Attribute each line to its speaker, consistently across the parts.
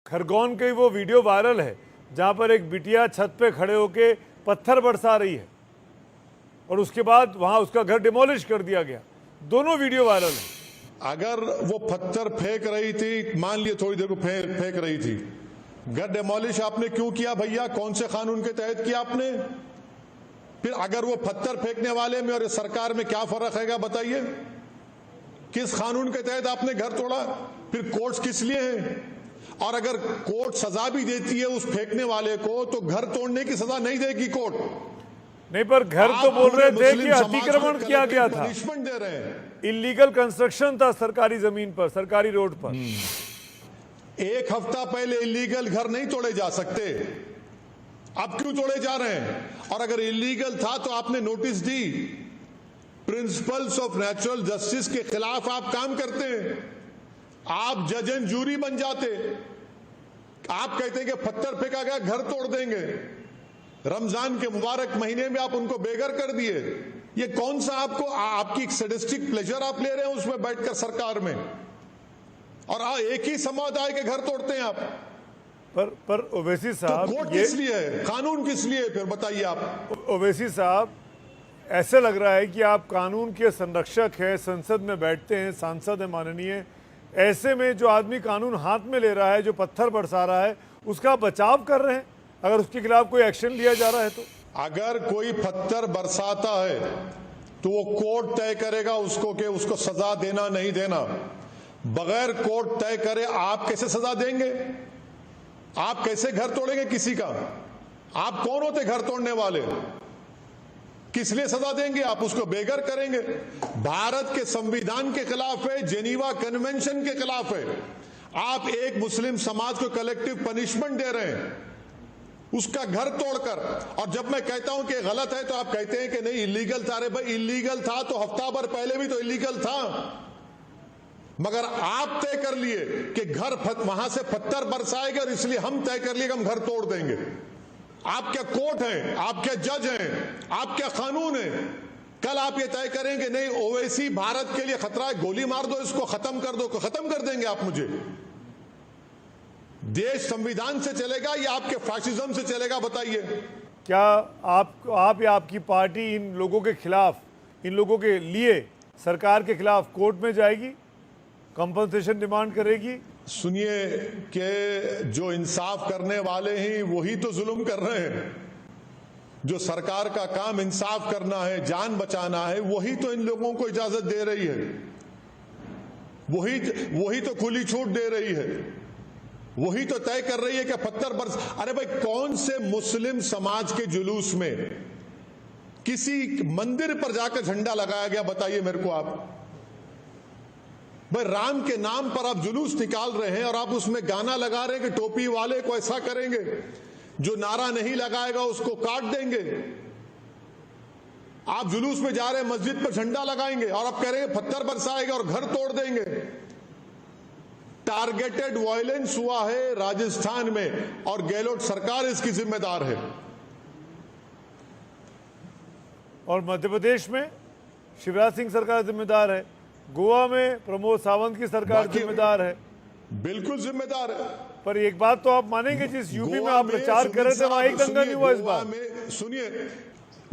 Speaker 1: खरगोन की वो video viral है जहां पर एक बिटिया छत पे खड़े होके पत्थर बरसा रही है और उसके बाद वहां उसका घर डिमोलिश कर दिया गया। दोनों वीडियो वायरल है।
Speaker 2: अगर वो पत्थर फेंक रही थी, मान लिए थोड़ी देर को फेंक रही थी, घर डिमोलिश आपने क्यों किया भैया? कौन से कानून के तहत किया आपने? फिर अगर वो पत्थर फेंकने वाले में और सरकार में क्या फर्क है बताइए? किस कानून के तहत आपने घर तोड़ा? फिर कोर्ट किस लिए है? और अगर कोर्ट सजा भी देती है उस फेंकने वाले को, तो घर तोड़ने की सजा नहीं देगी कोर्ट।
Speaker 1: नहीं, पर घर तो बोल रहे थे कि अतिक्रमण किया गया था,
Speaker 2: पनिशमेंट दे रहे हैं।
Speaker 1: इलीगल कंस्ट्रक्शन था सरकारी जमीन पर, सरकारी रोड पर।
Speaker 2: एक हफ्ता पहले इलीगल घर नहीं तोड़े जा सकते, अब क्यों तोड़े जा रहे हैं? और अगर इलीगल था तो आपने notice the. Principles of natural justice के खिलाफ आप काम करते हैं, आप जज एंड जूरी बन जाते। आप कहते हैं कि पत्थर फेंका गया घर तोड़ देंगे, रमजान के मुबारक महीने में आप उनको बेघर कर दिए। ये कौन सा आपकी सैडिस्टिक प्लेजर आप ले रहे हैं उसमें बैठकर सरकार में? और एक ही समुदाय के घर तोड़ते हैं आप।
Speaker 1: पर ओवैसी साहब,
Speaker 2: तो कोर्ट किस लिए है, कानून किस लिए, फिर बताइए आप।
Speaker 1: ओवैसी साहब, ऐसे लग रहा है कि आप कानून के संरक्षक हैं, संसद में बैठते हैं, सांसद हैं माननीय। ऐसे में जो आदमी कानून हाथ में ले रहा है, जो पत्थर बरसा रहा है, उसका बचाव कर रहे हैं। अगर उसके खिलाफ कोई एक्शन लिया जा रहा है तो
Speaker 2: अगर कोई पत्थर बरसाता है तो वो कोर्ट तय करेगा उसको कि उसको सजा देना नहीं देना। बगैर कोर्ट तय करे आप कैसे सजा देंगे? आप कैसे घर तोड़ेंगे किसी का? आप कौन होते घर तोड़ने वाले? किस लिए सजा देंगे? आप उसको बेघर करेंगे। भारत के संविधान के खिलाफ है, जेनीवा कन्वेंशन के खिलाफ है। आप एक मुस्लिम समाज को कलेक्टिव पनिशमेंट दे रहे हैं उसका घर तोड़कर। और जब मैं कहता हूं कि गलत है तो आप कहते हैं कि नहीं इलीगल था। अरे भाई, इलीगल था तो हफ्ता भर पहले भी तो इलीगल था, मगर आप तय कर लिए कि घर वहां से पत्थर बरसाएगा और इसलिए हम तय कर लिए कि हम घर तोड़ देंगे। आप क्या कोर्ट हैं? आप क्या जज हैं? आप क्या कानून है? कल आप ये तय करेंगे नहीं ओवैसी भारत के लिए खतरा है, गोली मार दो, इसको खत्म कर दो, खत्म कर देंगे आप मुझे? देश संविधान से चलेगा या आपके फाशिज्म से चलेगा? बताइए।
Speaker 1: क्या आप या आपकी पार्टी इन लोगों के खिलाफ, इन लोगों के लिए सरकार के खिलाफ कोर्ट में जाएगी, कंपनसेशन डिमांड करेगी?
Speaker 2: सुनिए कि जो इंसाफ करने वाले हैं वही तो जुल्म कर रहे हैं। जो सरकार का काम इंसाफ करना है, जान बचाना है, वही तो इन लोगों को इजाजत दे रही है, वही तो खुली छूट दे रही है, वही तो तय कर रही है कि पत्थर बरस। अरे भाई, कौन से मुस्लिम समाज के जुलूस में किसी मंदिर पर जाकर झंडा लगाया गया? बताइए मेरे को आप। भाई, राम के नाम पर आप जुलूस निकाल रहे हैं और आप उसमें गाना लगा रहे हैं कि टोपी वाले को ऐसा करेंगे, जो नारा नहीं लगाएगा उसको काट देंगे। आप जुलूस में जा रहे हैं, मस्जिद पर झंडा लगाएंगे और आप कह रहे हैं पत्थर बरसाएंगे और घर तोड़ देंगे। टारगेटेड वायलेंस हुआ है राजस्थान में और गहलोत सरकार इसकी जिम्मेदार है।
Speaker 1: और मध्य प्रदेश में शिवराज सिंह सरकार जिम्मेदार है, गोवा में प्रमोद सावंत की सरकार जिम्मेदार है।
Speaker 2: बिल्कुल जिम्मेदार है।
Speaker 1: पर एक बात तो आप मानेंगे, जिस यूपी में आप प्रचार कर रहे थे वहां एक दंगा नहीं हुआ इस बार।
Speaker 2: सुनिए,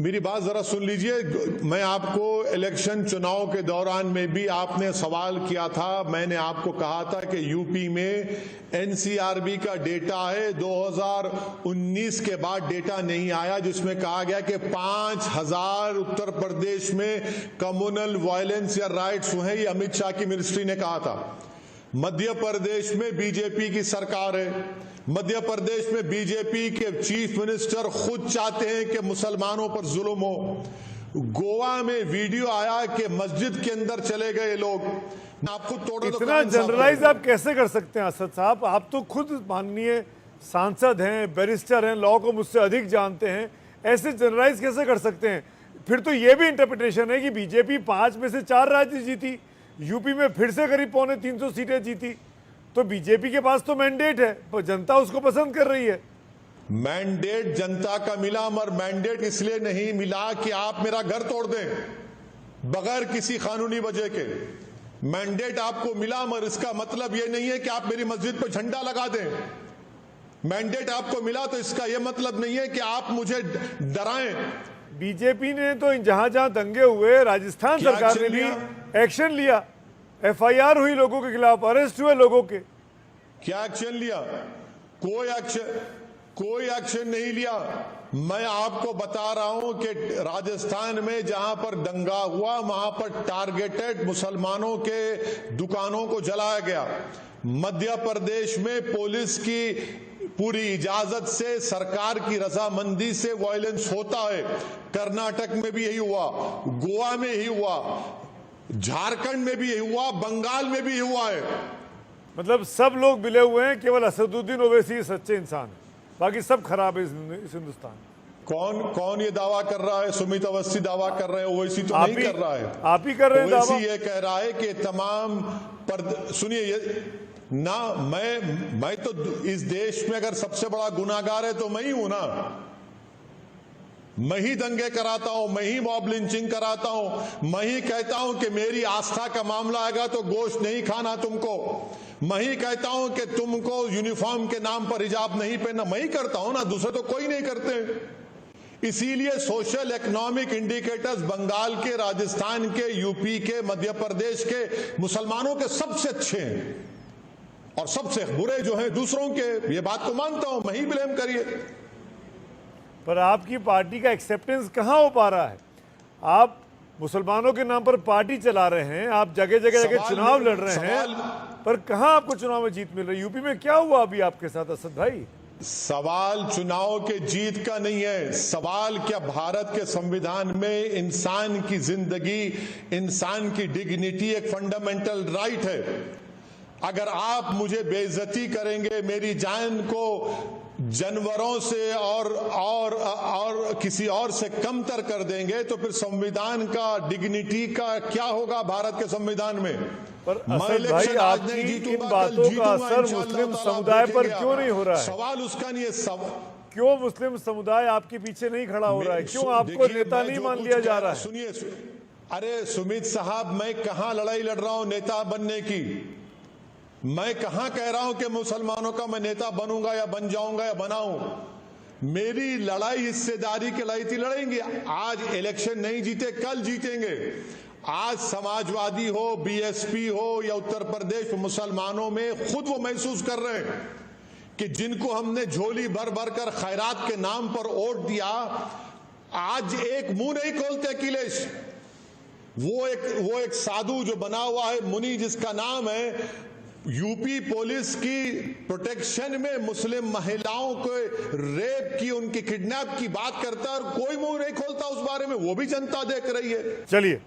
Speaker 2: मेरी बात जरा सुन लीजिए। मैं आपको इलेक्शन चुनाव के दौरान में भी आपने सवाल किया था, मैंने आपको कहा था कि यूपी में एनसीआरबी का डेटा है, 2019 के बाद डेटा नहीं आया, जिसमें कहा गया कि 5000 उत्तर प्रदेश में कम्युनल वायलेंस या राइट्स हुए हैं। ये अमित शाह की मिनिस्ट्री ने कहा था। मध्य प्रदेश में बीजेपी की सरकार है, मध्य प्रदेश में बीजेपी के चीफ मिनिस्टर खुद चाहते हैं कि मुसलमानों पर जुल्म हो। गोवा में वीडियो आया कि मस्जिद के अंदर चले गए लोग। आपको तोड़ो तो
Speaker 1: इतना जनरलाइज आप कैसे कर सकते हैं असद साहब? आप तो खुद माननीय सांसद हैं, बैरिस्टर हैं, लॉ को मुझसे अधिक जानते हैं। ऐसे जनरलाइज कैसे कर सकते हैं? फिर तो ये भी इंटरप्रिटेशन है कि बीजेपी 5 में से 4 राज्य जीती, यूपी में फिर से करीब 350 सीटें जीती, तो बीजेपी के पास तो मैंडेट है, पर जनता उसको पसंद कर रही है।
Speaker 2: मैंडेट जनता का मिला, मगर मैंडेट इसलिए नहीं मिला कि आप मेरा घर तोड़ दें बगैर किसी कानूनी वजह के। मैंडेट आपको मिला, मगर इसका मतलब यह नहीं है कि आप मेरी मस्जिद पर झंडा लगा दें। मैंडेट आपको मिला तो इसका यह मतलब नहीं है कि आप मुझे डराएं।
Speaker 1: बीजेपी ने तो जहां जहां दंगे हुए राजस्थान
Speaker 2: क्या
Speaker 1: सरकार ने
Speaker 2: एक्शन
Speaker 1: भी एक्शन लिया, एफआईआर हुई लोगों के खिलाफ, अरेस्ट हुए लोगों के।
Speaker 2: क्या एक्शन लिया? कोई एक्शन नहीं लिया। मैं आपको बता रहा हूं कि राजस्थान में जहां पर दंगा हुआ वहां पर टारगेटेड मुसलमानों के दुकानों को जलाया गया। मध्य प्रदेश में पुलिस की पूरी इजाजत से, सरकार की रजामंदी से वायलेंस होता है। कर्नाटक में भी यही हुआ, गोवा में यही हुआ, झारखंड में भी यही हुआ, बंगाल में भी यही हुआ है।
Speaker 1: मतलब सब लोग मिले हुए हैं, केवल असदुद्दीन ओवैसी सच्चे इंसान है, बाकी सब खराब है इस हिंदुस्तान।
Speaker 2: कौन ये दावा कर रहा है? सुमित अवस्थी दावा कर रहे हैं, ओवैसी तो नहीं कर रहा है।
Speaker 1: आप ही कर रहे हैं दावा।
Speaker 2: ओवैसी ये कह रहा है कि तमाम सुनिए ना, मैं तो इस देश में अगर सबसे बड़ा गुनाहगार है तो मैं ही हूं ना। मैं ही दंगे कराता हूं, मैं ही मॉब लिंचिंग कराता हूं, मैं ही कहता हूं कि मेरी आस्था का मामला आएगा तो गोश्त नहीं खाना तुमको, मैं ही कहता हूं कि तुमको यूनिफॉर्म के नाम पर हिजाब नहीं पहनना, मैं ही करता हूं ना, दूसरे तो कोई नहीं करते। इसीलिए सोशल इकोनॉमिक इंडिकेटर्स बंगाल के, राजस्थान के, यूपी के, मध्य प्रदेश के मुसलमानों के सबसे अच्छे हैं और सबसे बुरे जो हैं दूसरों के। ये बात तो मानता हूं, मैं ही ब्लेम करिए।
Speaker 1: पर आपकी पार्टी का एक्सेप्टेंस कहां हो पा रहा है? आप मुसलमानों के नाम पर पार्टी चला रहे हैं, आप जगह जगह चुनाव लड़ रहे हैं, पर कहां आपको चुनाव में जीत मिल रही है? यूपी में क्या हुआ अभी आपके साथ असद भाई?
Speaker 2: सवाल चुनाव के जीत का नहीं है। सवाल क्या भारत के संविधान में इंसान की जिंदगी, इंसान की डिग्निटी एक फंडामेंटल राइट है। अगर आप मुझे बेइज्जती करेंगे, मेरी जान को जानवरों से और किसी और से कमतर कर देंगे, तो फिर संविधान का, डिग्निटी का क्या होगा भारत के संविधान में?
Speaker 1: पर असद भाई, आपकी इन बातों का असर मुस्लिम समुदाय पर क्यों नहीं हो रहा है?
Speaker 2: सवाल उसका नहीं है।
Speaker 1: क्यों मुस्लिम समुदाय आपके पीछे नहीं खड़ा हो रहा है? क्यों आपको नेता नहीं मान लिया जा रहा है?
Speaker 2: सुनिए, अरे सुमित साहब, मैं कहां लड़ाई लड़ रहा हूं नेता बनने की? मैं कहां कह रहा हूं कि मुसलमानों का मैं नेता बनूंगा या बन जाऊंगा या बनाऊं। मेरी लड़ाई हिस्सेदारी की लड़ाई थी, लड़ेंगे। आज इलेक्शन नहीं जीते, कल जीतेंगे। आज समाजवादी हो, बीएसपी हो या उत्तर प्रदेश, मुसलमानों में खुद वो महसूस कर रहे हैं कि जिनको हमने झोली भर भर कर खैरात के नाम पर वोट दिया, आज एक मुंह नहीं खोलते अखिलेश। वो एक साधु जो बना हुआ है, मुनि जिसका नाम है, यूपी पुलिस की प्रोटेक्शन में मुस्लिम महिलाओं को रेप की, उनकी किडनैप की बात करता है और कोई मुंह नहीं खोलता उस बारे में। वो भी जनता देख रही है।
Speaker 1: चलिए।